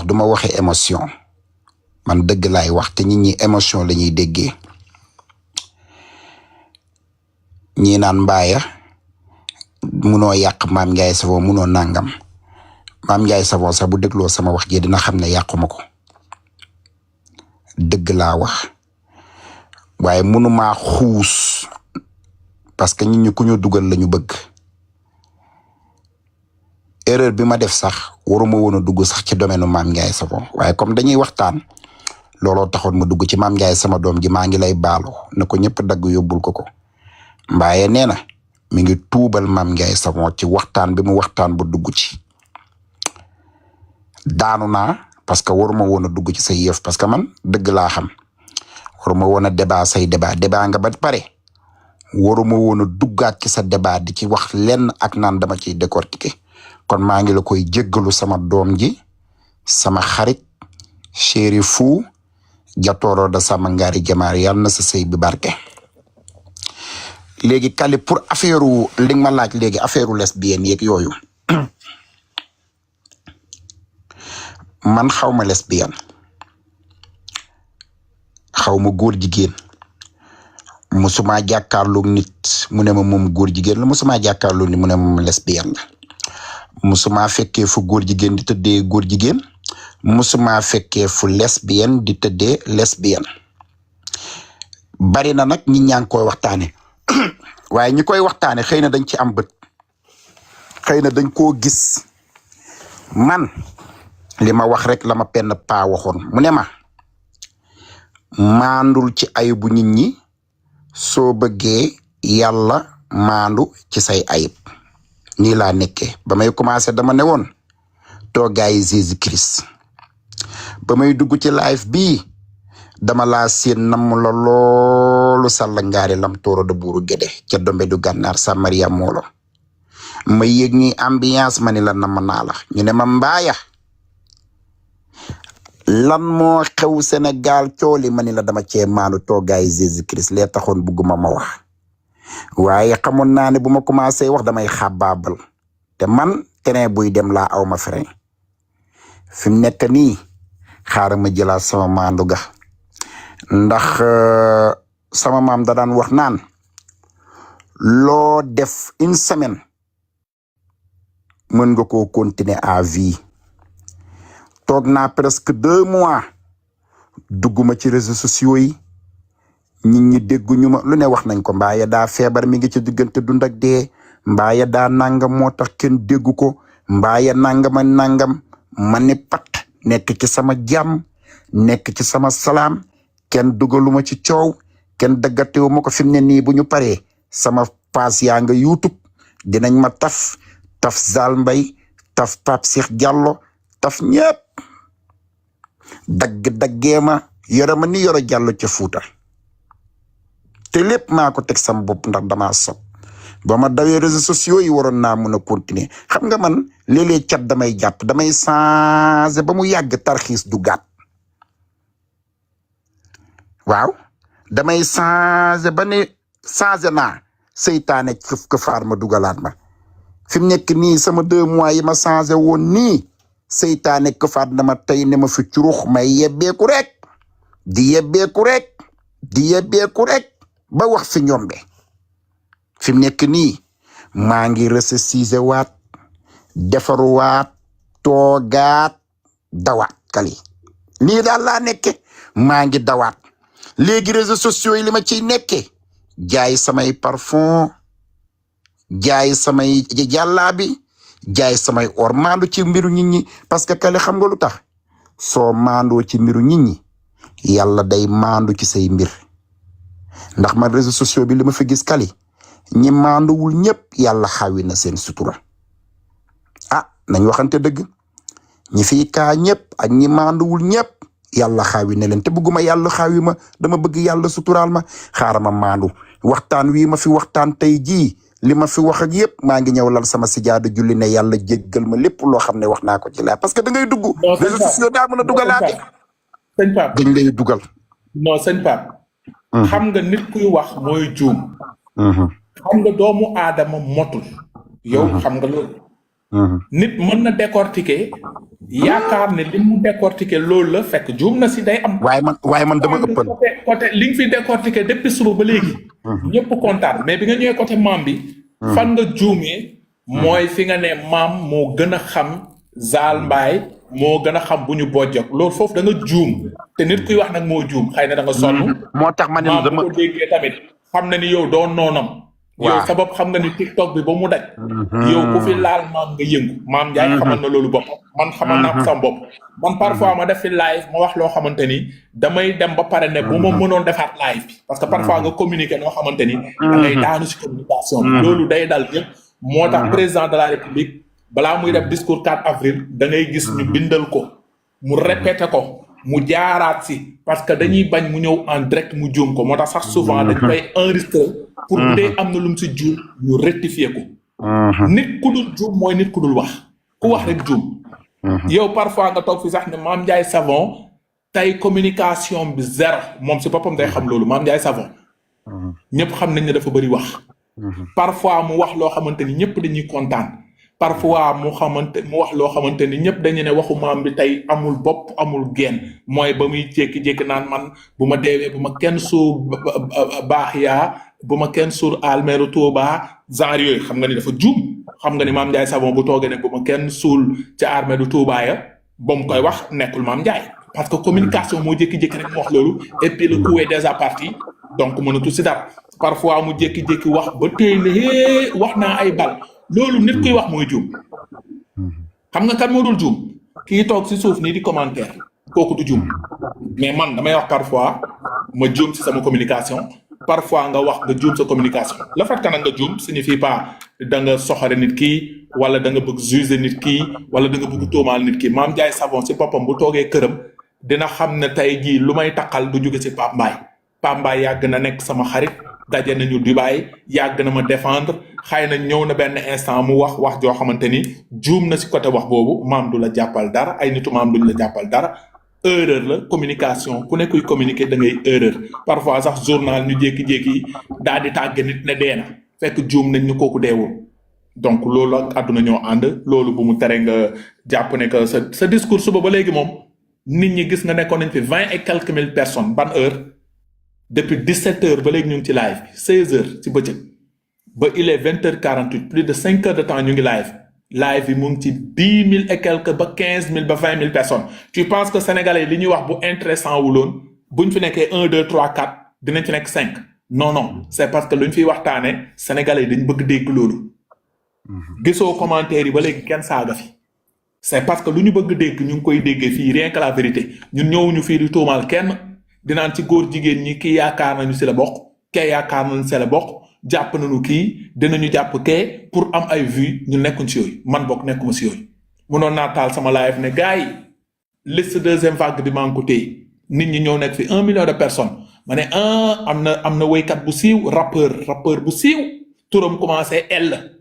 duma waxe émotion man dëgg laay wax te nit ñi émotion la ñuy déggee ñi naan mbaaya munoo yàq Mame Ndiaye Savon munoo nangam Mame Ndiaye Savon sax bu dégloo sama wax ji dina xam ne yàquma ko dëgg laa wax waaye munumaa xuus parce que nit ñi ku ñu dugal lañu bëgg erreur bi ma def sax waruma woon a dugg sax ci domaine u Mame Ndiaye Savon waaye comme dañuy waxtaan looloo taxoon ma dugg ci Mame Ndiaye sama doom ji maa ngi lay baalu na ko ñëpp dagg yóbbul ko mbaaye nee na mi ngi tuubal Mame Ndiaye Savon ci waxtaan bi mu waxtaan ba dugg ci daanu naa parce que waruma woon a dugg ci say yëf parce que man dëgg laa xam waruma woon a débat say débat nga ba pare waruma woon a duggaat ci sa débat di ci wax lenn ak naan dama ciy décortiquer kon maa ngi la koy jéggalu sama doom ji sama xarit chéri fou jatooro da sama ngaari jamaar yàlla na sa sëy bi barke léegi Kali pour affaire li nga ma laaj léegi affaire lesbienne yeeg yooyu man xaw ma lesbienne xaw ma góor jigéen musuma jàkkaarloog nit mu ne ma moom góor jigéen la musuma jàkkaarloog nit mu ne ma moom lesbienne la musuma fekkee fu góor jigéen di tëddee góor jigéen musuma fekkee fu lesbienne di tëddee lesbienne bari na nag ñi ñaa ngi koy waxtaane waaye ñi koy waxtaane xëy na dañ ci am bët xëy na dañ koo gis man li ma wax rek la ma penn paa waxoon mu ne ma maandul ci ayibu nit ñi soo bëggee yàlla maandu ci say ayib nii laa nekkee ba may commencé dama ne woon toogaay Jésus Christ ba may dugg ci live bii dama laa seen namm la loolu sàlla ngaari lam tooro da buuru géde ca dombe du gànnaar sa Maria moolo ma yëg ni ambiance ma ni la namm naa la ñu ne ma mbaaya lan moo xew Sénégal cooli ma ni la dama cee maanu toogaay Jésus Christ lee taxoon bugguma ma wax waaye xamoon naa ne bu ma commencé wax damay xàbbaabal te man tenee buy dem laa aw ma frein fi mu nekk nii xaaral ma jëlaat sama maandu ga ndax sama maam da daan wax naan loo def une semaine mën nga koo continuer à vie toog naa presque 2 mois dugguma ci réseaux sociaux yi nit ñi dégguñu ma lu ne wax nañ ko mbaaye daa feebar mi ngi ci diggante dund ak dee mbaaye daa nangam moo tax kenn déggu ko mbaaye nangama nangam ma ne pat nekk ci sama jàmm nekk ci sama salaam kenn dugaluma ci coow kenn daggatewu ma ko fi mu ne nii bu ñu paree sama paas yaa nga YouTube dinañ ma taf Zal Mbay taf Pape Cheikh Diallo taf ñëpp daggee ma yore ma ni yoro Diallo ca Fuuta te lépp maa ko teg sama bopp ndax damaa sob ba ma dawee réseaux sociaux yi waroon naa mun a continuer xam nga man léeg-léeg cat damay jàpp damay changé ba mu yàgg tarxiis du gàtt waaw damay changé ba ne changé naa seytaane këfaar ma dugalaat ma fi mu nekk nii sama 2 mois yi ma changé woon nii seytaane këfaat na ma tey ne ma fi curux may yebbeeku rek di yebbeeku rek ba wax fi ñombe fi mu nekk nii maa ngi ressuscité waat defaruwaat toogaat dawaat Kali nii daal laa nekke maa ngi dawaat léegi réseaux sociaux yi li ma ciy nekke jaay samay parfum jaay samay jàllaabi jaay samay or maandu ci mbiru nit ñi parce que Kali xam nga lu tax soo maandoo ci mbiru nit ñi yàlla day maandu ci say mbir ndax man réseaux sociaux bi li ma fi gis Kali ñi maanduwul ñëpp yàlla xawi na seen sutura nañ waxante dëgg ñi fi kaa ñëpp ak ñi maanduwul ñëpp yàlla xaawi ne leen te bëgguma yàlla xaawi ma dama bëgg yàlla suturaal ma xaaral ma maandu waxtaan wii ma fi waxtaan tey jii li ma fi wax ak yëpp maa ngi ñëw lal sama sijaada julli ne yàlla jéggal ma lépp loo xam ne wax naa ko ci laa parce que da ngay dugg réseaux sociaux daa mën a dugalaate sëñ Pape dañ lay dugal non sëñ Pape xam nga nit kuy wax mooy juum xam nga doomu aadama motul yow xam nga loolu nit mën na décortiquer yaakaar ne li mu décortiquer loolu la fekk juum na si day am. waaye man dama ëppal. côté li nga fi décortiquer depuis suba ba léegi. ñëpp kontaan mais bi nga ñëwee côté maam bi. fan nga juumee. mooy fi nga ne maam moo gën a xam Zal Mbaye moo gën a xam bu ñu bojjok loolu foofu da nga juum te nit kuy wax nag moo juum xëy na da nga sonn. moo tax ma ne maam bu ko déggee tamit xam na ni yow doo noonam. yow sa bopp xam nga ni TikTok bi ba mu daj. yow ku fi laal maam nga yëngu. maam Ndiaye xamal na loolu boppam. man xamal naa ko sama bopp. man parfois ma def fi live ma wax loo xamante ni damay dem ba pare ne bu ma mënoon defaat live bi. parce que parfois nga communiquer noo xamante ni. da ngay daanu si communication bi. loolu day dal ñëpp. moo tax président de la république balaa muy def discours 4 avril da ngay gis ñu bindal ko mu répété ko mu jaaraat si parce que dañuy bañ mu ñëw en direct mu juum ko moo tax sax souvent dañ koy enregistrer pour bu dee am na lu mu si juum ñu rectifier ko. nit ku dul juum mooy nit ku dul wax ku wax rek juum. yow parfois nga toog fi sax ne Mame Ndiaye Savon tey communication bi zéro moom si boppam day xam loolu Mame Ndiaye Savon ñëpp xam nañ ne dafa bëri wax. parfois mu wax loo xamante ni ñëpp dañuy kontaan parfois mu wax loo xamante ni ñëpp dañu ne waxu maam bi tey amul bopp amul genn mooy ba muy jékki-jékki naan man bu ma deewee bu ma kenn suul baax yaa bu ma kenn suul almeeru Tuuba genre yooyu xam nga ni dafa juum xam nga ni Mame Ndiaye Savon bu toogee ne bu ma kenn suul ca almeeru Tuuba ya ba mu koy wax nekkul Mame Ndiaye parce que communication moo jékki-jékki rek mu wax loolu et puis le coup est déjà parti donc mënatu si dara parfois mu jékki-jékki wax ba tey ne wax naa ay bal loolu nit kuy wax mooy juum xam nga kan moo dul juum kii toog si suuf nii di commentaire kooku du juum mais man damay wax parfois ma juum si sama communication parfois nga wax nga juum sa communication le fait que nag nga juum signifie pas da nga soxore nit kii wala da nga bëgg juger nit kii wala da nga bëgg tuumaal nit kii Mame Ndiaye Savon si boppam bu toogee këram dina xam ne tey jii lu may taqal du jóge si Pape Mbaye yàgg na nekk sama xarit daje nañu Dubaï yàgg na ma défendre xëy na ñëw na benn instant mu wax joo xamante ni juum na si côté wax boobu maam du la jàppal dara ay nitu maam duñ la jàppal dara erreur la communication ku ne kuy communiquer da ngay erreur parfois sax journal ñu jékki-jékki daal di tàgge nit ne dee na fekk juum nañ ñu kooku deewul donc loolu ak àdduna ñoo ànd loolu bu mu tere nga jàpp ne que sa discours suba ba léegi moom nit ñi gis nga nekkoon nañ fi 20 et quelques mille personnes ban heure depuis 17 heures ba léegi ñu ngi ci live bi 16 heures ci bëccëg ba il est 20h48 plus de 5 heures de temps ñu ngi live bi mu ngi ci 10 000 et quelques ba 15 000 ba 20 000 personnes tu penses que sénégalais li ñuy wax bu intéressant wuloon buñ fi nekkee 1 2 3 4 dinañ fi nekk 5 non c'est parce que luñ fiy waxtaane sénégalais yi dañ bëgg dégg loolu gisoo commentaire yi ba léegi kenn saaga fi c'est parce que lu ñu bëgg dégg ñu ngi koy déggee fii rien que la vérité ñun ñëwuñu fii di tuumaal kenn dinaan ci góor jigéen ñi kii yaakaar nañu si la bokk kee yaakaar nañu si la bokk jàpp nañu kii dinañu jàpp kee pour am ay vues ñu nekkuñ si yooyu man bokk nekkuma si yooyu mënoon naa taal sama live ne gars yi liste deuxième vague bi maa ngi ko téye nit ñi ñëw nekk fi 1 million de personnes ma ne am na woykat bu siiw rappeur bu siiw turam commencé L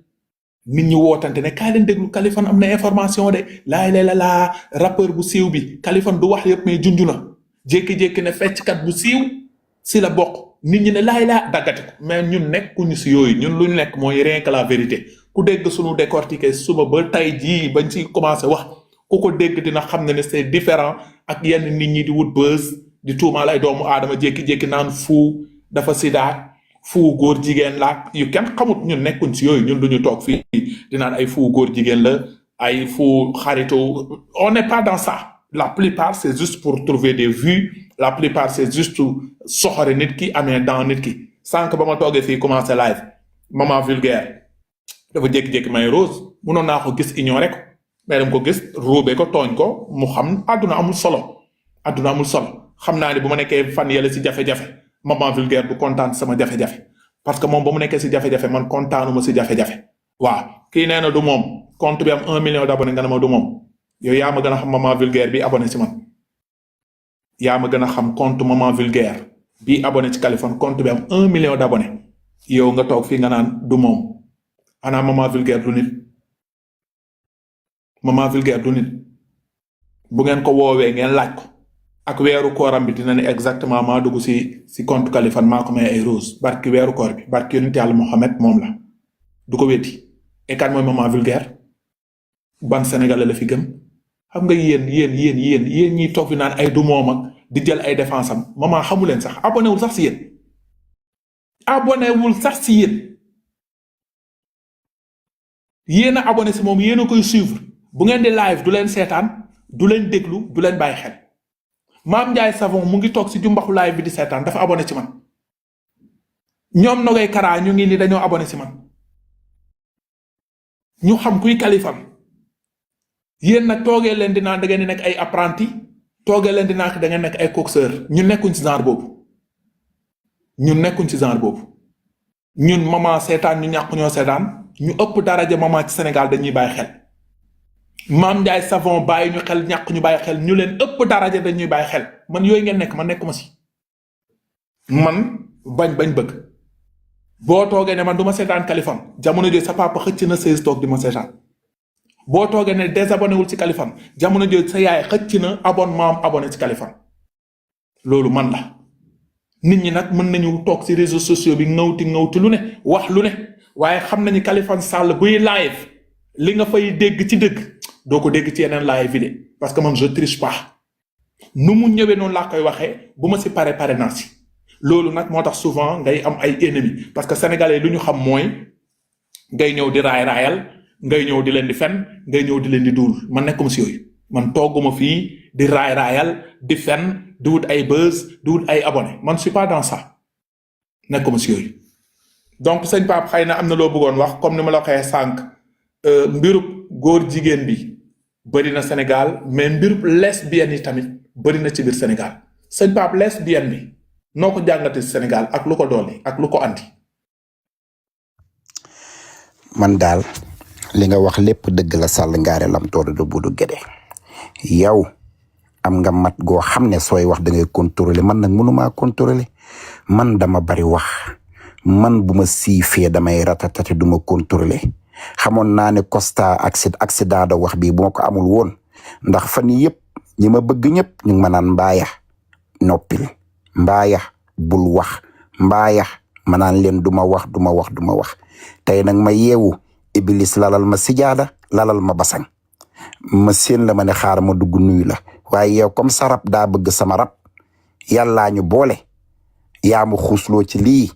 nit ñi wootante ne kaay leen déglu Kaliphone am na information de laa rappeur bu siiw bi Kaliphone du wax yëpp mais junju na jékki-jékki ne fecckat bu siiw si la bokk nit ñi ne laa daggati ko mais ñun nekkuñu si yooyu ñun lu ñu nekk mooy rien que la vérité ku dégg suñu décortiquer suba ba tey jii bañ ci commencé wax ku ko dégg dina xam ne c'est différent ak yenn nit ñi di wut buzz di tuumaal ay doomu aadama jékki-jékki naan fu dafa sida fu góor jigéen la yu kenn xamut ñun nekkuñ si yooyu ñun duñu toog fii di naan ay fu góor jigéen la ay fu xaritu on n'est pas dans ça. La plupart c'est juste pour trouver des vues la plupart c'est juste soxore nit ki amee dans nit ki sànq ba ma toogee fii commencé live maman vulgaire dafa jékki-jékki may rose munoon naa ko gis ignoré ko mais dama ko gis ruube ko tooñ ko mu xam àdduna amul solo xam naa ne bu ma nekkee fan yële si jafe-jafe maman vulgaire du kontaan sama jafe-jafe parce que moom ba mu nekkee si jafe-jafe man kontaanuma si jafe-jafe waaw kii nee na du moom compte bi am 1 million d'abonnés nga ne ma du moom yow yaa ma gën a xam maman vulgaire bi abonné si man yaa ma gën a xam compte maman vulgaire bi abonné ci Kaliphone compte bi am 1 million d'abonnés yow nga toog fii nga naan du moom xanaa maman vulgaire du nit bu ngeen ko woowee ngeen laaj ko ak weeru kooram bi dina ne exactement maa dugg si compte Kaliphone maa ko may ay rose barki weeru koor bi barki yonent Yàlla Mohamed moom la du ko wéeti et kan mooy maman vulgaire ban sénégalais la fi gëm xam nga yéen ñiy toog fi naan ay du moom ak di jël ay défense am maman xamu leen sax abonné wul sax si yéen abonné wul sax si yéen a abonné si moom yéen a koy suivre bu ngeen di live du leen seetaan du leen déglu du leen bàyyi xel Mame Ndiaye Savon mu ngi toog si jumbaxu live bi di seetaan dafa abonné ci man ñoom Nogay Kara ñu ngi ni dañoo abonné si man ñu xam kuy Kaliphone yéen nag toogee leen di naan da ngeen di nekk ay apprenti toogee leen di naan da ngeen nekk ay coxeur ñun nekkuñ ci genre boobu ñun maman seetaan ñu ñàkk ñoo seetaan ñu ëpp daraja maman ci Sénégal dañuy bàyyi xel Mame Ndiaye Savon bàyyi ñu xel ñàkk ñu bàyyi xel ñu leen ëpp daraja dañuy bàyyi xel man yooyu ngeen nekk man nekkuma si man bañ bëgg boo toogee ne man du ma seetaan Kaliphone jamono jooju sa papa xëcc na 16 toog di ma seetaan boo toogee ne désabonné wul ci Kaliphone jamono jooju sa yaay xëcc na abonnement am abonné ci Kaliphone loolu man la nit ñi nag mën nañu toog ci réseaux sociaux bi ngawti lu ne wax lu ne waaye xam nañu Kaliphone Sall buy live li nga fay dégg ci dëgg doo ko dégg ci yeneen live bi de parce que man je triche pas nu mu ñëwee noonu laa koy waxee bu ma ci pare naa ci loolu nag moo tax souvent ngay am ay ennemis parce que sénégalais lu ñu xam mooy ngay ñëw di raayal ngay ñëw di leen di fen ngay ñëw di leen di duul man nekkuma ci yooyu man togguma fii di raayal di fen di wut ay buzz di wut ay abonné man suis pas dans ça nekkuma ci yooyu donc sëñ Pape xëy na am na loo bëggoon wax comme ni ma la waxee sànq mbirub góor jigéen bi bëri na Sénégal mais mbirub lesbienne yi tamit bëri na ci biir Sénégal sëñ Pape lesbienne bi noo ko jàngate Sénégal ak lu ko doole ak lu ko andi. man daal li nga wax lépp dëgg la Sall ngaare lam toora du budu géde yow am nga mat goo xam ne sooy wax da ngay contrôler man nag mënumaa contrôler man dama bari wax man bu ma siifee damay ratatati du ma contrôler xamoon naa ne Costa accident da wax bii bu ma ko amul woon ndax fan yii yëpp ñi ma bëgg ñëpp ñu ngi ma naan mbaaya noppil mbaaya bul wax mbaaya ma naan leen du ma wax tey nag ma yeewu Iblis lalal ma sijaada lalal ma basang ma seen la ma ne xaar ma dugg nuyu la waaye yow comme sa rab daa bëgg sama rab yàllaa ñu boole yaa ma xuusloo ci lii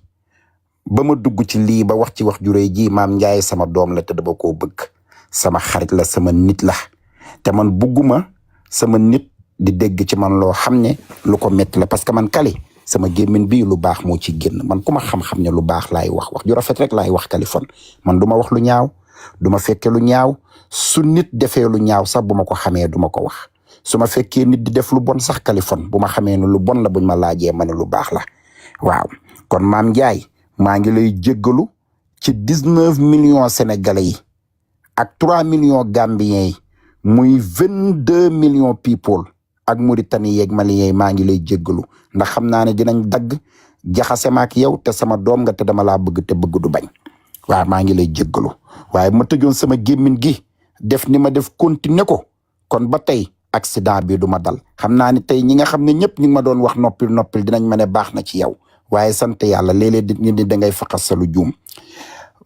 ba ma dugg ci lii ba wax ci wax juree ji Mame Ndiaye sama doom la te dama koo bëgg sama xarit la sama nit la te man bugguma sama nit di dégg ci man loo xam ne lu ko metti la parce que man Kali sama gémmiñ bii lu baax moo ci génn man ku ma xam-xam ne lu baax laay wax ju rafet rek laay wax Kaliphone man du ma wax lu ñaaw du ma fekke lu ñaaw su nit defee lu ñaaw sax bu ma ko xamee du ma ko wax su ma fekkee nit di def lu bon sax Kaliphone bu ma xamee ne lu bon la buñ ma laajee ma ne lu baax la waaw kon Mame Ndiaye maa ngi lay jéggalu ci 19 millions sénégalais yi ak 3 millions gambiens yi muy 22 millions people ak Mauritanie yeeg Mali yi maa ngi lay jéggalu ndax xam naa ne dinañ dagg jaxase ma ak yow te sama doom nga te dama laa bëgg te bëgg du bañ waaw maa ngi lay jéggalu waaye ma tëjoon sama gémmiñ gi def ni ma def continuer ko kon ba tey accident bi du ma dal xam naa ne tey ñi nga xam ne ñëpp ñu ngi ma doon wax noppil dinañ ma ne baax na ci yow waaye sant yàlla léeg-léeg nit ñi da ngay faqas salu juum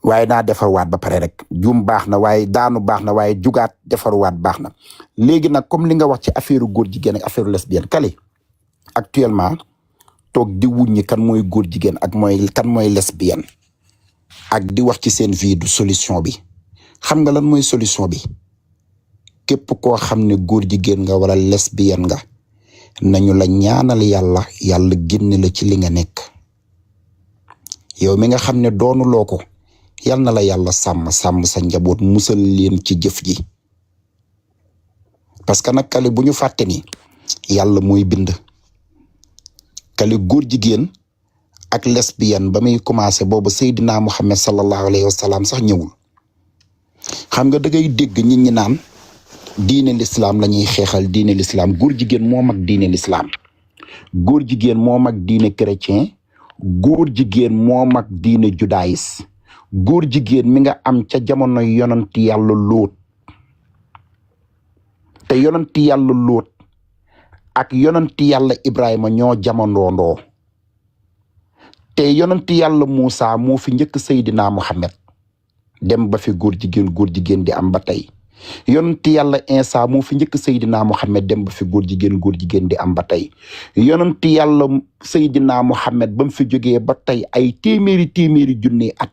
waaye naa defarwaat ba pare rek juum baax na waaye daanu baax na waaye jugaat defarwaat baax na léegi nag comme li nga wax ci affaire góor jigéen ak affaire lesbienne Kali actuellement toog di wuññi kan mooy góor jigéen ak kan mooy lesbienne ak di wax ci seen vie du solution bi xam nga lan mooy solution bi képp koo xam ne góor jigéen nga wala lesbienne nga nañu la ñaanal yàlla génne la ci li nga nekk yow mi nga xam ne doonuloo ko yal na la yàlla sàmm sa njaboot musal leen ci jëf ji parce que nag Kali bu ñu fàtte ni yàlla mooy bind Kali góor jigéen ak lesbienne ba muy commencé boobu Seydina Muhammad sallallahu alayhi wa sallam sax ñëwul xam nga da ngay dégg nit ñi naan diine l'islam la ñuy xeexal diine l'islam góor jigéen moo mag diine l'islam góor jigéen moo mag diine chrétien góor jigéen moo mag diine judaïs góor jigéen mi nga am ca jamono yonanti yàlla Lóot te yonanti yàlla Lóot ak yonanti yàlla Ibrahima ñoo jamondoondoo te yonanti yàlla Muusa moo fi njëkk Seydina Muhammad dem ba fi góor jigéen di am ba tey yonent yàlla Insa moo fi njëkk Seydina Muhammad dem ba fi góor jigéen di am ba tey yonent yàlla Seydina Muhammad ba mu fi jógee ba tey ay téeméeri junni at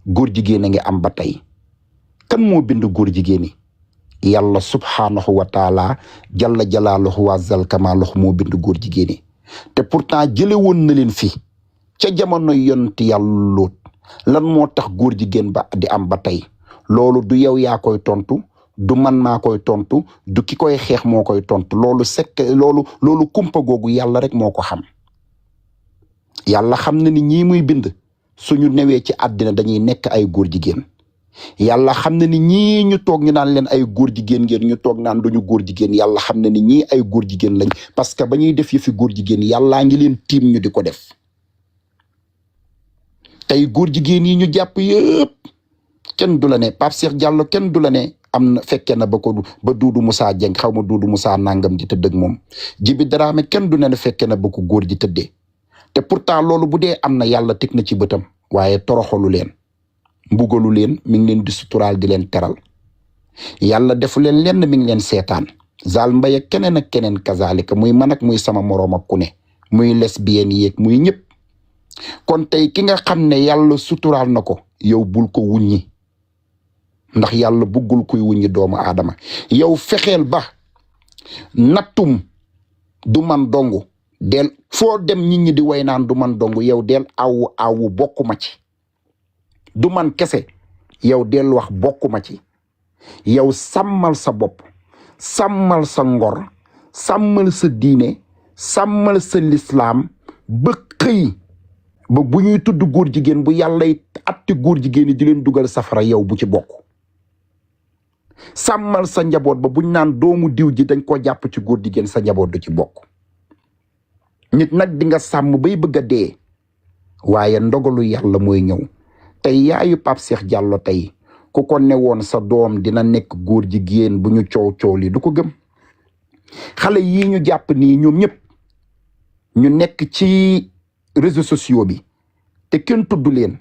góor jigéen a ngi am ba tey kan moo bind góor jigéen yi yàlla subhaanahu wa taala jalla jalaaluhu wa zal kamaaluhu moo bind góor jigéen yi te pourtant jële woon na leen fi ca jamono yonent yàlla Luut lan moo tax góor jigéen ba di am ba tey loolu du yow yaa koy tontu du man maa koy tontu du ki koy xeex moo koy tontu loolu kumpa googu yàlla rek moo ko xam yàlla xam na ni ñii muy bind suñu newee ci àddina dañuy nekk ay góor jigéen yàlla xam na ni ñii ñu toog ñu naan leen ay góor jigéen ngeen ñu toog naan duñu góor jigéen yàlla xam na ni ñii ay góor jigéen lañ parce que ba ñuy def yëfi góor jigéen yàllaa ngi leen tiim ñu di ko def tey góor jigéen yi ñu jàpp yëpp kenn du la ne Pape Cheikh Diallo kenn du la ne am na fekkee na ba Doudou Moussa Dieng xaw ma Doudou Moussa nangam di tëdd ak moom Djiby Dramé kenn du ne fekkee na ba ko góor ji tëddee te pourtant loolu bu dee am na yàlla teg na ci bëtam waaye toroxalu leen mbugalu leen mi ngi leen di suturaal di leen teral yàlla defu leen lenn mi ngi leen seetaan Zal Mbaye ak keneen kazalika muy man ak muy sama moroom ak ku ne muy lesbienne yeeg muy ñëpp kon tey ki nga xam ne yàlla suturaal na ko yow bul ko wuññi ndax yàlla buggul kuy wuññi doomu aadama yow fexeel ba nattum du man dongu del foo dem nit ñi di way naan du man dongu yow del awu bokkuma ci du man kese yow del wax bokkuma ci yow sàmmal sa bopp sàmmal sa ngor sàmmal sa diine sàmmal sa lislaam ba xëy ba bu ñuy tudd góor jigéen bu yàllay atti góor jigéen yi di leen dugal safara yow bu ci bokk sàmmal sa njaboot ba buñ naan doomu diw ji dañ ko jàpp ci góor jigéen sa njaboot du ci bokk nit nag di nga sàmm bay bëgg a dee waaye ndogalu yàlla mooy ñëw tey yaayu Pape Cheikh Diallo tey ku ko ne woon sa doom dina nekk góor jigéen bu ñu coow li du ko gëm xale yii ñu jàpp nii ñoom ñëpp ñu nekk ci réseaux sociaux bi te kenn tudd leen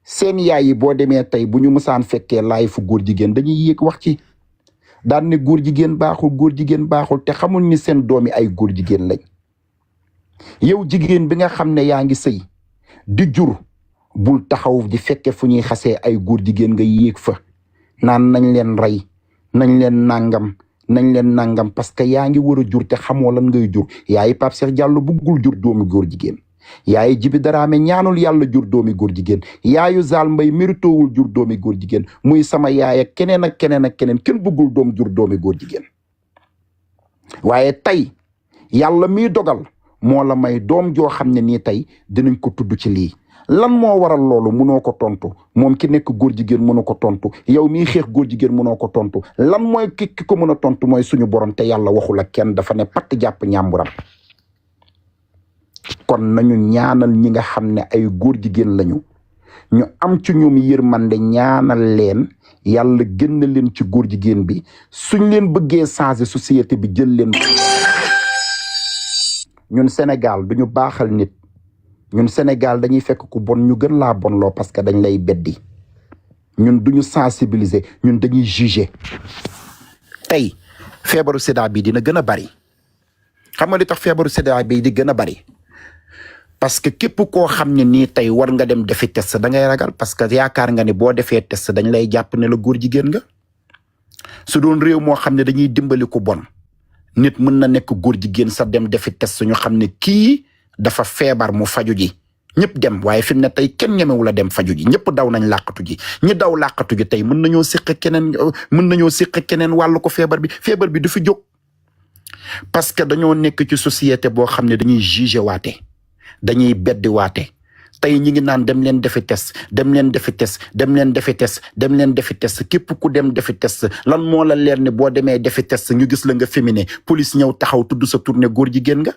seen yaay yi boo demee tey bu ñu mësaan fekkee laay fu góor jigéen dañuy yéeg wax ci daan ne góor jigéen baaxul te xamul ni seen doomi ay góor jigéen lañ yow jigéen bi nga xam ne yaa ngi sëy di jur bul taxaw di fekke fu ñuy xasee ay góor jigéen nga yéeg fa naan nañ leen rey nañ leen nangam parce que yaa ngi war a jur te xamoo lan ngay jur yaay Pape Cheikh Diallo buggul jur doomi góor jigéen yaayu Djiby Dramé ñaanul yàlla jur doomi góor jigéen yaayu Zal Mbaye méritowul jur doomi góor jigéen muy sama yaay ak keneen kenn bëggul doom jur doomi góor jigéen waaye tey yàlla miy dogal moo la may doom joo xam ne nii tey dinañ ko tudd ci lii lan moo waral loolu mënoo ko tontu moom ki nekk góor jigéen mënoo ko tontu yow miy xeex góor jigéen mënoo ko tontu lan mooy ki ko mën a tontu mooy suñu borom te yàlla waxul ak kenn dafa ne patt jàpp ñàmburam kon nañu ñaanal ñi nga xam ne ay góor jigéen lañu ñu am ci ñoom yërmande ñaanal leen yàlla génn leen ci góor jigéen bi suñ leen bëggee changer société bi jël leen ñun Sénégal duñu baaxal nit ñun Sénégal dañuy fekk ku bon ñu gën laa bonloo parce que dañ lay beddi ñun duñu sensibiliser ñun dañuy juger tey feebaru sida bi dina gën a bari xam nga li tax feebaru sida bi di gën a bari parce que képp koo xam ne nii tey war nga dem defi test da ngay ragal parce que yaakaar nga ne boo defee test dañ lay jàpp ne la góor jigéen nga su doon réew moo xam ne dañuy dimbali ku bon nit mën na nekk góor jigéen sa dem defi test ñu xam ne kii dafa feebar mu faju ji ñëpp dem waaye fi mu ne tey kenn ñemewu la dem faju ji ñëpp daw nañ làqatu ji ñi daw làqatu ji tey mën nañoo séq keneen wàllu ko feebar bi du fi jóg parce que dañoo nekk ci société boo xam ne dañuy juger waate dañuy beddi waate tey ñi ngi naan dem leen defi test képp ku dem defi test lan moo la leer ne boo demee defi test ñu gis la nga féminin police ñëw taxaw tudd sa tournée góor jigéen nga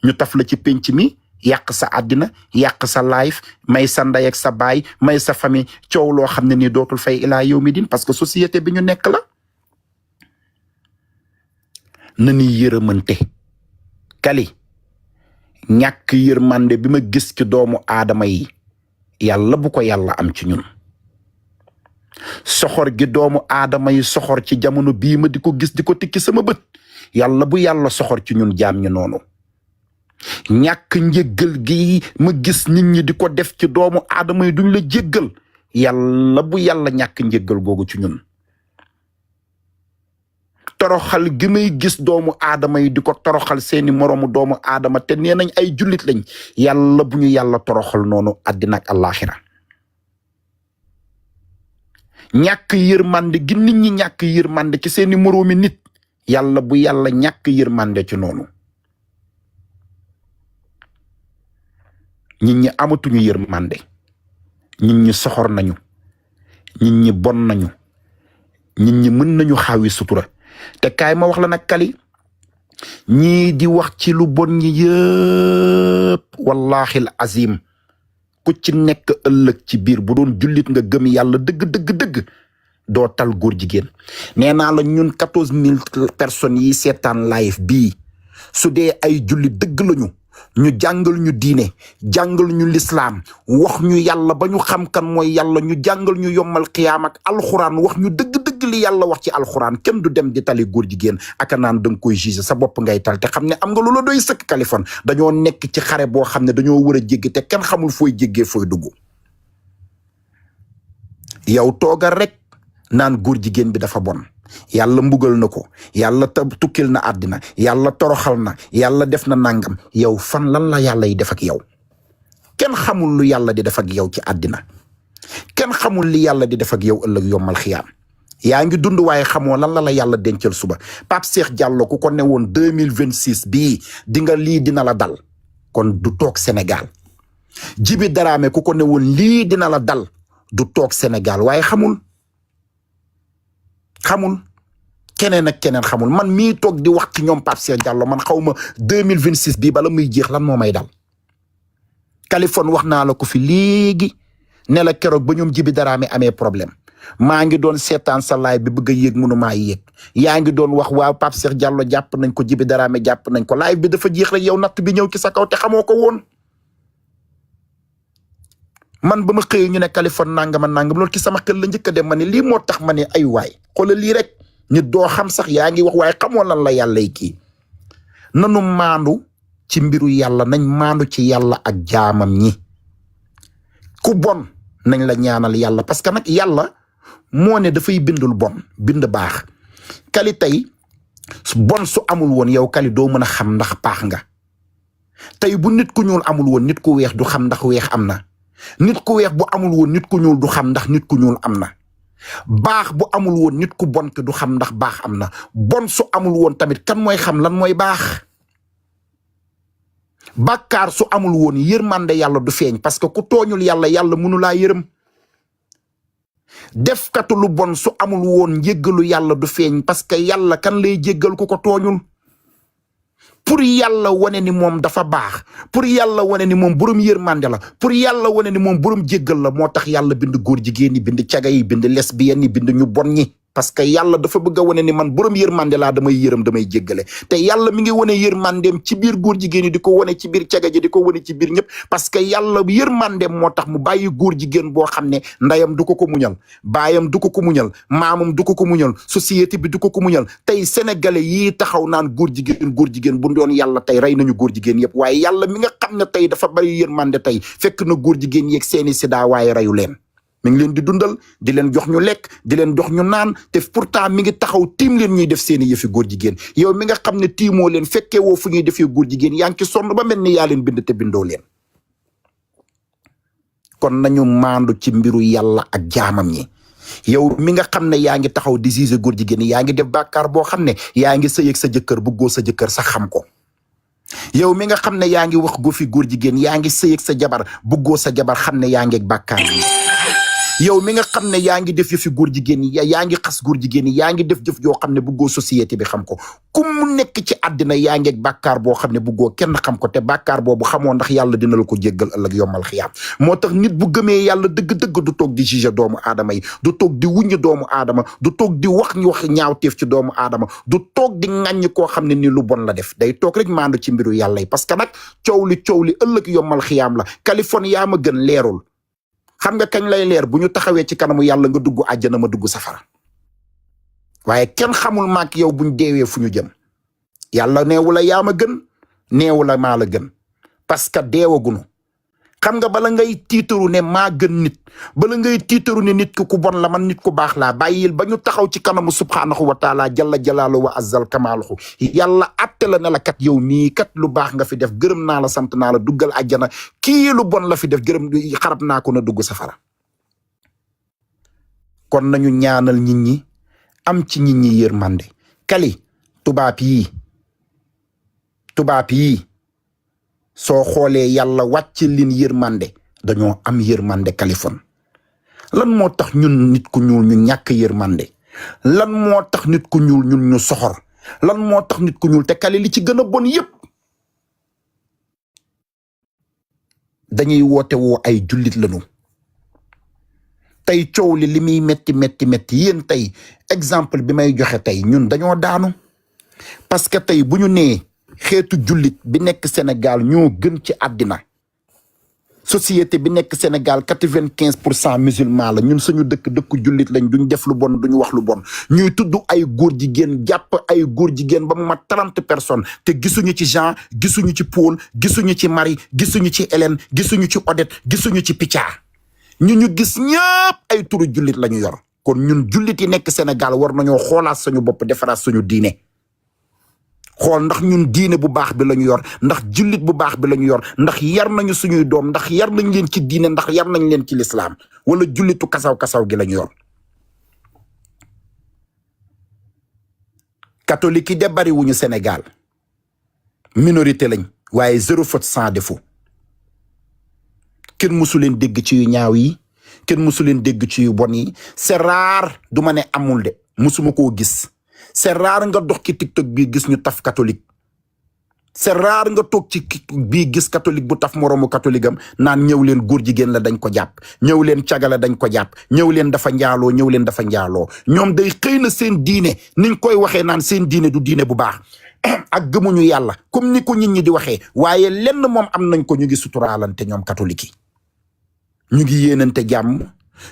ñu taf la ci penc mi yàq sa àddina yàq sa life may sa ndey ak sa baay may sa famille coow loo xam ne nii dootul fay ilaa yow mi din parce que société bi ñu nekk la na ni yërëmante kali ñàkk yërmande bi ma gis ci doomu aadama yi yàlla bu ko yàlla am ci ñun soxor gi doomu aadama yi soxor ci jamono bii ma di ko gis di ko tikki sama bët yàlla bu yàlla soxor ci ñun jaam ñi noonu. ñàkk njéggal gi ma gis nit ñi di ko def ci doomu aadama yi duñ la jéggal yàlla bu yàlla ñàkk njéggal googu ci ñun. toroxal gi may gis doomu aadama yi di ko toroxal seeni moroomu doomu aadama te nee nañ ay jullit lañ yàlla bu ñu yàlla toroxal noonu àddina ak àllaaxira. ñàkk yërmande gi nit ñi ñàkk yërmande ci seeni moroomi nit yàlla bu yàlla ñàkk yërmande ci noonu. nit ñi amatuñu yërmande nit ñi soxor nañu nit ñi bon nañu nit ñi mën nañu xaawi sutura te kaay ma wax la nag Kali ñii di wax ci lu bon ñi yëpp wallahi al azim ku ci nekk ëllëg ci biir bu doon jullit nga gëm yàlla dëgg doo tal góor jigéen. nee naa la ñun 14000 personnes yi seetaan live bii su dee ay jullit dëgg lañu ñu jàngal ñu diine jàngal ñu lislaam wax ñu yàlla ba ñu xam kan mooy yàlla ñu jàngal ñu yombal xiyaam ak alxuraan wax ñu dëgg li yàlla wax ci alxuraan kenn du dem di tali góor jigéen aka naan danga koy juger sa bopp ngay tal te xam ne am nga loola doy sëkk Kaliphone dañoo nekk ci xare boo xam ne dañoo war a jéggi te kenn xamul fooy jéggee fooy dugg. yow toogal rek naan góor jigéen bi dafa bon yàlla mbugal na ko yàlla tukkil na àddina yàlla toroxal na yàlla def na nangam yow fan lan la yàlla yi def ak yow kenn xamul lu yàlla di def ak yow ci àddina kenn xamul li yàlla di def ak yow ëllëg yombal xiyaam yaa ngi dund waaye xamoo lan la yàlla dencal suba. Pape Cheikh Diallo ku ko ne woon 2026 bii di nga lii dina la dal kon du toog Sénégal. Djiby Dramé ku ko ne woon lii dina la dal du toog Sénégal waaye xamul keneen ak keneen xamul man mii toog di wax ci ñoom Pape Cheikh Diallo man xaw ma 2026 bii bala muy jeex lan moo may dal. Kaliphone wax naa la ko fi léegi ne la keroog ba ñoom Djiby Dramé amee problème maa ngi doon seetaan sa live bi bëgg a yéeg mënumaa yéeg yaa ngi doon wax waaw Pape Cheikh Diallo jàpp nañ ko Djiby Dramé jàpp nañ ko live bi dafa jeex rek yow natt bi ñëw ci sa kaw te xamoo ko woon. man ba ma xëyee ñu ne Kaliphone nangam loolu ci sama xel la njëkk a dem ma ne lii moo tax ma ne ay waay xoolal lii rek nit doo xam sax yaa ngi wax waaye xamoo lan la yàlla yi kii. nanu maandu ci mbiru yàlla nañ maandu ci yàlla ak jaamam ñi ku bon nañ la ñaanal yàlla parce que nag yàlla moo ne dafay bindul bon bind baax. Kali tey bon su amul woon yow Kali doo mën a xam ndax baax nga tey bu nit ku ñuul amul woon nit ku weex du xam ndax weex am na. nit ku weex bu amul woon nit ku ñuul du xam ndax nit ku ñuul am na. baax bu amul woon nit ku bon ki du xam ndax baax am na bon su amul woon tamit kan mooy xam lan mooy baax. bàkkaar su amul woon yërmande yàlla du feeñ parce que ku tooñul yàlla mënu laa yërëm. defkatu lu bon su amul woon njéggalu yàlla du feeñ parce que yàlla kan lay jéggal ku ko tooñul. pour yàlla wane ni moom dafa baax pour yàlla wane ni moom borom yërmande la pour yàlla wane ni moom borom jéggal la moo tax yàlla bind góor jigéen ñi bind caga yi bind lesbiennes yi bind ñu bon ñi parce que yàlla dafa bëgg a wane ni man borom yërmande laa damay yërëm damay jéggale te yàlla mi ngi wane yërmandeem ci biir góor jigéen yi di ko wane ci biir caga ji di ko wane ci biir ñëpp parce que yàlla yërmandeem moo tax mu bàyyi góor jigéen boo xam ne ndayam du ko muñal baayam du ko muñal maamam du ko muñal société bi du ko muñal tey sénégalais yii taxaw naan góor jigéen bu doon yàlla tey rey nañu góor jigéen yëpp waaye yàlla mi nga xam ne tey dafa bari yërmande tey fekk na góor jigéen yeeg seeni sida waaye reyu leen mi ngi leen di dundal di leen jox ñu lekk di leen jox ñu naan te pourtant mi ngi taxaw tiim leen ñuy def seeni yëfi góor jigéen yow mi nga xam ne tiimoo leen fekkee woo fu ñuy defee góor jigéen yaa ngi ci sonn ba mel ni yaa leen bind te bindoo leen. kon nañu maandu ci mbiru yàlla ak jaamam ñi yow mi nga xam ne yaa ngi taxaw di juger góor jigéen yaa ngi def bàkkaar boo xam ne yaa ngi sëy ak sa jëkkër bëggoo sa jëkkër sax xam ko. yow mi nga xam ne yaa ngi wax go fi góor jigéen yaa ngi sëy ak sa jabar bëggoo sa jabar xam ne yaa ngi ak bàkkaar yi. yow mi nga xam ne yaa ngi def yëfi góor jigéen yi yaa ngi xas góor jigéen yi yaa ngi def jëf joo xam ne bëggoo société bi xam ko ku mu nekk ci àddina yaa ngi ak bàkkaar boo xam ne bëggoo kenn xam ko te bàkkaar boobu xamoo ndax yàlla dina la ko jéggal ëllëg yombal xiyaam moo tax nit bu gëmee yàlla dëgg-dëgg du toog di juger doomu aadama yi du toog di wuññi doomu aadama du toog di wax ñaawteef ci doomu aadama du toog di ŋàññi koo xam ne ni lu bon la def day toog rek maandu ci mbiru yàlla yi parce que nag coow li ëllëg yombal xiyaam la Kaliphone yaa ma gën leerul xam nga kañ lay leer bu ñu taxawee ci kanamu yàlla nga dugg àjjana ma dugg safara waaye kenn xamul maak yow buñ deewee fu ñu jëm yàlla neewu la yaa ma gën neewu la maa la gën parce que deewagunu xam nga bala ngay tiitaru ne maa gën nit bala ngay tiitaru ne nit ku bon la man nit ku baax laa bàyyil ba ñu taxaw ci kanamu subhaanahu wa taala jalla jalaalu wa azzal kamaaluhu yàlla atte la ne la kat yow nii kat lu baax nga fi def gërëm naa la sant naa la duggal àjjana kii lu bon la fi def gërëm xarab naa ko na dugg safara kon nañu ñaanal nit ñi am ci nit ñi yërmande kali tubaab yi soo xoolee yàlla wàcc leen yërmande dañoo am yërmande Kaliphone lan moo tax ñun nit ku ñuul ñu ñàkk yërmande lan moo tax nit ku ñuul ñun ñu soxor lan moo tax nit ku ñuul te kali li ci gën a bon yépp dañuy woote woo ay jullit lañu tey coow li muy metti yéen tey exemple bi may joxe tey ñun dañoo daanu parce que tey bu ñu nee xeetu jullit bi nekk Sénégal ñoo gën ci àddina société bi nekk Sénégal 95% musulman la ñun suñu dëkku jullit lañ duñ def lu bon duñu wax lu bon ñuy tudd ay góor jigéen jàpp ay góor jigéen ba mu mat 30 personnes te gisuñu ci Jean gisuñu ci Paul gisuñu ci Marie gisuñu ci Hélène gisuñu ci Odette gisuñu ci Picha ñu gis ñëpp ay turu jullit la ñu yor kon ñun jullit yi nekk Sénégal war nañoo xoolaat suñu bopp defaraat suñu diine xool ndax ñun diine bu baax bi la ñu yor ndax jullit bu baax bi la ñu yor ndax yar nañu suñuy doom ndax yar nañ leen ci diine ndax yar nañ leen ci lislaam wala jullitu kasaw-kasaw gi la ñu yor catholique yi de bari wuñu Sénégal minorité lañ waaye 0 faute sans défaut kenn mësu leen dégg ci yu ñaaw yi kenn mësu leen dégg ci yu bon yi c'est rare du ma ne amul de mësuma koo gis c'est rare nga dox ci TikTok bii gis ñu taf catholique c'est rare nga toog ci bii gis catholique bu taf moroomu catholique am naan ñëw leen góor jigéen la dañ ko jàpp ñëw leen cagala dañ ko jàpp ñëw leen dafa njaaloo ñëw leen dafa njaaloo ñoom day xëy na seen diine niñ koy waxee naan seen diine du diine bu baax ak gëmuñu yàlla comme ni ko nit ñi di waxee waaye lenn moom am nañ ko ñu ngi suturaalante ñoom catholique yi ñu ngi yéenante jàmm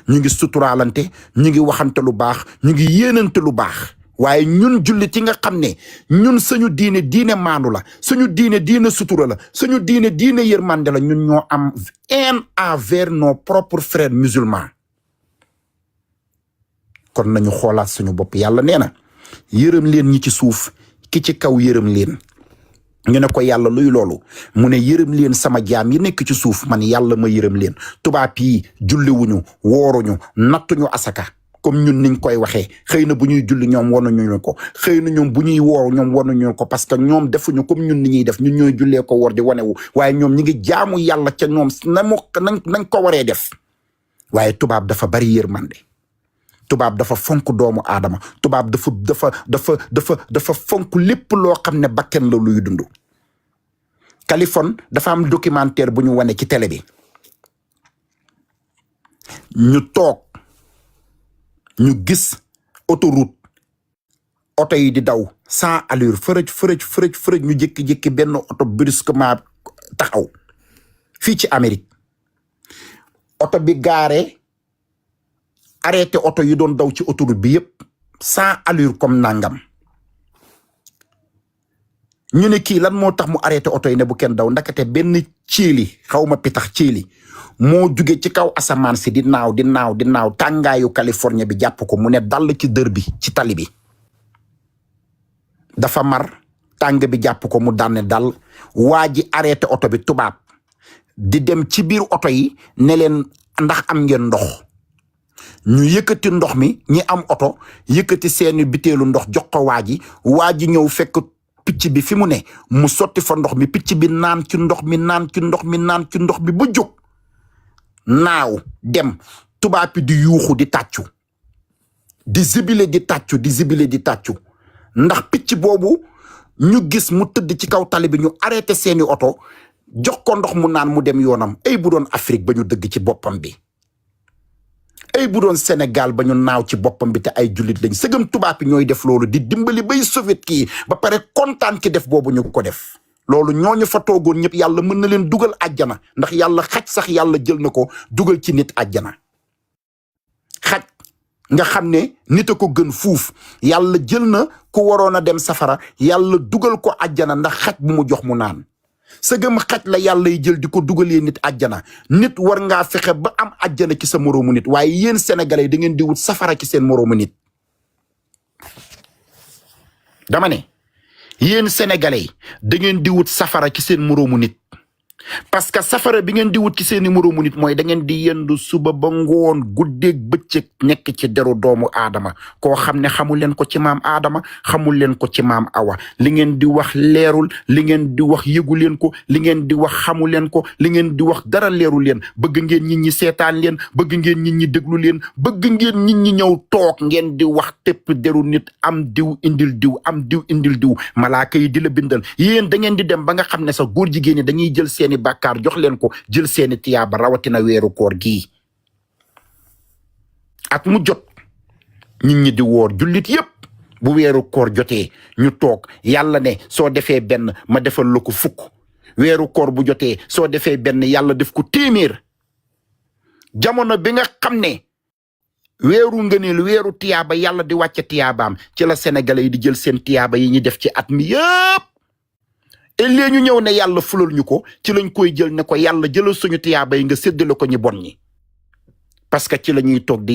ñu ngi suturaalante ñu ngi waxante lu baax ñu ngi yéenante lu baax waaye ñun jullit yi nga xam ne ñun suñu diine maandu la suñu diine sutura la suñu diine yërmande la ñun ñoo am haine envers nos propres frères musulmans kon nañu xoolaat suñu bopp yàlla nee na yërëm leen ñi ci suuf ki ci kaw yërëm leen ñu ne ko yàlla luy loolu mu ne yërëm leen sama jaam yi nekk ci suuf man yàlla ma yërëm leen tubaab yi julliwuñu wooruñu nattuñu asaka comme ñun niñ koy waxee xëy na bu ñuy julli ñoom wanuñu ko xëy na ñoom bu ñuy woor ñoom wanuñu ko parce que ñoom defuñu comme ñun ni ñuy def ñun ñooy jullee ko war di wanewu waaye ñoom ñi ngi jaamu yàlla ca ñoom nañ ko waree def waaye tubaab dafa bari yërmande tubaab dafa fonk doomu aadama tubaab dafa fonk lépp loo xam ne bakken la luy dund Kaliphone dafa am documentaire bu ñu wane ci télé bi ñu toog ñu gis autoroute oto yi di daw sans allure fërëj ñu jékki-jékki benn oto brusquement taxaw fii ci Amérique oto bi gaare arrêté oto yi doon daw ci autoroute bi yépp sans allure comme nangam ñu ne kii lan moo tax mu arrêté oto yi ne bu kenn daw ndakate benn ciili xawma pitax ciili moo jóge ci kaw asamaan si di naaw tàngaayu Californie bi jàpp ko mu ne dal ci dër bi ci tali bi dafa mar tàng bi jàpp ko mu daan dal waa ji arrêté oto bi tubaab di dem ci biir oto yi ne leen ndax am ngeen ndox ñu yëkkati ndox mi ñi am oto yëkkati seeni biteelu ndox jox ko waa ji ñëw fekk picc bi fi mu ne mu sotti fa ndox mi picc bi naan ci ndox mi ba jóg naaw dem tubaab bi di yuuxu di tàccu di zibile di tàccu ndax picc boobu ñu gis mu tëdd ci kaw tali bi ñu arrêté seeni oto jox ko ndox mu naan mu dem yoonam ay bu doon Afrique ba ñu dëgg ci boppam bi ay bu doon Sénégal ba ñu naaw ci boppam bi te ay jullit lañ sëgam tubaab yi ñooy def loolu di dimbali bay soviet kii ba pare kontaan ki def boobu ñu ko def loolu ñooñu fa toogoon ñëpp yàlla mën na leen dugal àjjana ndax yàlla xaj sax yàlla jël na ko dugal ci nit àjjana. xaj nga xam ne nit a ko gën fuuf yàlla jël na ku waroon a dem safara yàlla dugal ko àjjana ndax xaj bu mu jox mu naan. sëgëm xaj la yàlla yi jël di ko dugalee nit àjjana nit war ngaa fexe ba am àjjana ci sa moroomu nit waaye yéen sénégalais da ngeen di wut safara ci seen moroomu nit. dama ne yéen sénégalais da ngeen di wut safara ci seen moroomu nit parce que safara bi ngeen di wut ci seeni moroomu nit mooy da ngeen di yendu suba ba ngoon guddeeg bëccëg nekk ci deru doomu aadama koo xam ne xamul leen ko ci maam aadama xamul leen ko ci maam awa li ngeen di wax leerul li ngeen di wax yëgu leen ko li ngeen di wax xamu leen ko li ngeen di wax dara leerul leen bëgg ngeen nit ñi seetaan leen bëgg ngeen nit ñi déglu leen bëgg ngeen nit ñi ñëw toog ngeen di wax tépp deru nit am diw indil diw am diw indil diw malaaka yi di la bindal yéen da ngeen di dem ba nga xam ne sax góor jigéen ñi dañuy jël seeni bàkkaar jox leen ko jël seeni tiyaaba rawatina weeru koor gii at mu jot nit ñi di woor jullit yépp bu weeru koor jotee ñu toog yàlla ne soo defee benn ma defal la ko fukk weeru koor bu jotee soo defee benn yàlla def ko téeméer jamono bi nga xam ne weeru ngëneel weeru tiyaaba yàlla di wàcce tiyaabaam ci la sénégalais yi di jël seen tiyaaba yi ñu def ci at mi yépp et léegi ñu ñëw ne yàlla fulal ñu ko ci lañ koy jël ne ko yàlla jëlal suñu tiyaaba yi nga séddale ko ñu bon ñi parce que ci la ñuy toog di